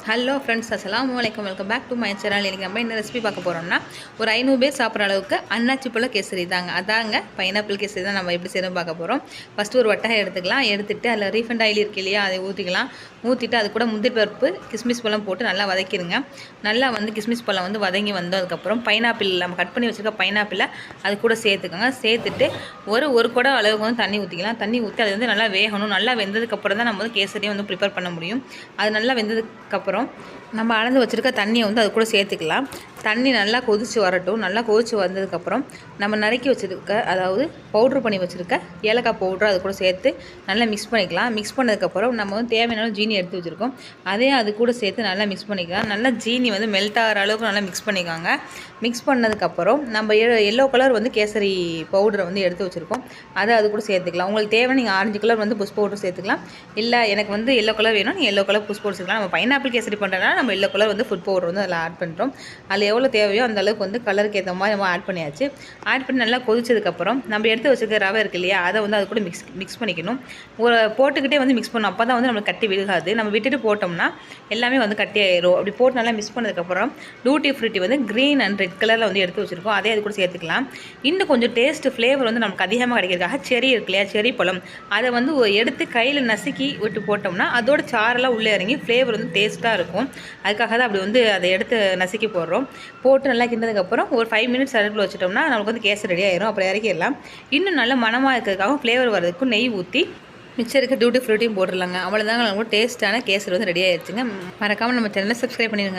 Hello friends, அஸ்ஸலாமு அலைக்கும். Welcome back to my channel. இன்றைக்கி நம்ம என்ன ரெசிபி பார்க்க போகிறோம்னா, ஒரு 500 பேர் சாப்பிட்ற அளவுக்கு அன்னாச்சி பழ கேசரி தாங்க. அதாங்க பைனாப்பிள் கேசரி தான் நம்ம எப்படி செய்யணும் பார்க்க போகிறோம். ஃபஸ்ட்டு ஒரு வட்டகம் எடுத்துக்கலாம். எடுத்துகிட்டு அதில் ரீஃபண்ட் ஆயில் இருக்கு இல்லையா, அதை ஊற்றிக்கலாம். ஊற்றிட்டு அது கூட முந்திரி பருப்பு, கிஸ்மிஸ் பழம் போட்டு நல்லா வதக்கிடுங்க. நல்லா கிஸ்மிஸ் பழம் வதங்கி வந்ததுக்கப்புறம் பைனாப்பிள் நம்ம கட் பண்ணி வச்சுருக்க பைனாப்பிளை அது கூட சேர்த்துக்கோங்க. சேர்த்துட்டு ஒரு குடம் அளவுக்கு தண்ணி ஊற்றிக்கலாம். தண்ணி ஊற்றி அது நல்லா வேகணும். நல்லா வெந்ததுக்கப்புறம் தான் நம்ம கேசரியை ப்ரிப்பேர் பண்ண முடியும். அது நல்லா வெந்ததுக்கப்புறம் நம்ம அளந்து வச்சுருக்க தண்ணியை அது கூட சேர்த்துக்கலாம். தண்ணி நல்லா கொதித்து வரட்டும். நல்லா கொதித்து வந்ததுக்கப்புறம் நம்ம நறுக்கி வச்சுருக்க, அதாவது பவுட்ரு பண்ணி வச்சுருக்க ஏலக்காய் பவுட்ரு அது கூட சேர்த்து நல்லா மிக்ஸ் பண்ணிக்கலாம். மிக்ஸ் பண்ணதுக்கப்புறம் நம்ம தேவையான ஜீனி எடுத்து வச்சுருக்கோம், அதே அது கூட சேர்த்து நல்லா மிக்ஸ் பண்ணிக்கலாம். நல்லா ஜீனி மெல்ட் ஆகிற அளவுக்கு நல்லா மிக்ஸ் பண்ணிக்கோங்க. மிக்ஸ் பண்ணதுக்கப்புறம் நம்ம எல்லோ கலர் கேசரி பவுடரை எடுத்து வச்சுருக்கோம், அதை அது கூட சேர்த்துக்கலாம். உங்களுக்கு தேவையான நீங்கள் ஆரஞ்சு கலர் புஷ் பவுடர் சேர்த்துக்கலாம். இல்லை எனக்கு எல்லோ கலர் வேணும், நீங்கள் எல்லோ கலர் புஷ் பவுடர் சேர்த்துக்கலாம். நம்ம பைனாப்பிள் கேசரி பண்ணுறதுனால நம்ம எல்லோ கலர் ஃபுட் பவுடர் அதில் ஆட் பண்ணுறோம். அதில் எவ்வளோ தேவையோ அந்த அளவுக்கு கலருக்கு ஏற்ற மாதிரி நம்ம ஆட் பண்ணியாச்சு. ஆட் பண்ணி நல்லா கொதிச்சதுக்கப்புறம் நம்ம எடுத்து வச்சுருக்க ரவை இருக்கு இல்லையா, அதை அது கூட மிக்ஸ் பண்ணிக்கணும். போட்டுக்கிட்டே மிக்ஸ் பண்ணணும். அப்போ தான் நம்மளுக்கு கட்டி விழுகாது. நம்ம விட்டுட்டு போட்டோம்னா எல்லாமே கட்டி ஆயிரும். அப்படி போட்டு நல்லா மிக்ஸ் பண்ணதுக்கப்புறம் tutti frutti green and red கலரில் எடுத்து வச்சுருக்கோம், அதே அது கூட சேர்த்துக்கலாம். இன்னும் கொஞ்சம் டேஸ்ட் ஃப்ளேவர் நமக்கு அதிகமாக கிடைக்கிறதுக்காக செரி இருக்கு இல்லையா, செரி பழம், அதை எடுத்து கையில் நசுக்கி விட்டு போட்டோம்னா அதோட சாரெல்லாம் உள்ளே இறங்கி ஃப்ளேவர் டேஸ்ட்டாக இருக்கும். அதுக்காக தான் அப்படி அதை எடுத்து நசுக்கி போடுறோம். போட்டு நல்லா கிண்டதுக்கப்புறம் ஒரு 5 மினிட்ஸ் அடுப்பில் வச்சுட்டோம்னா நமக்கு கேசரி ரெடி ஆயிரும். அப்புறம் இறக்கிடலாம். இன்னும் நல்ல மனமாக இருக்கிறதுக்காக ஃப்ளேவர் வர்றதுக்கும் நெய் ஊற்றி மிக்சருக்கு டியூட்டி ஃப்ரூட்டியும் போட்டுடலாங்க. அவ்வளோதாங்க, நமக்கு டேஸ்ட்டான கேசரி ரெடி ஆயிடுச்சுங்க. மறக்காமல் நம்ம சேனலை சப்ஸ்கிரைப் பண்ணிடுங்க.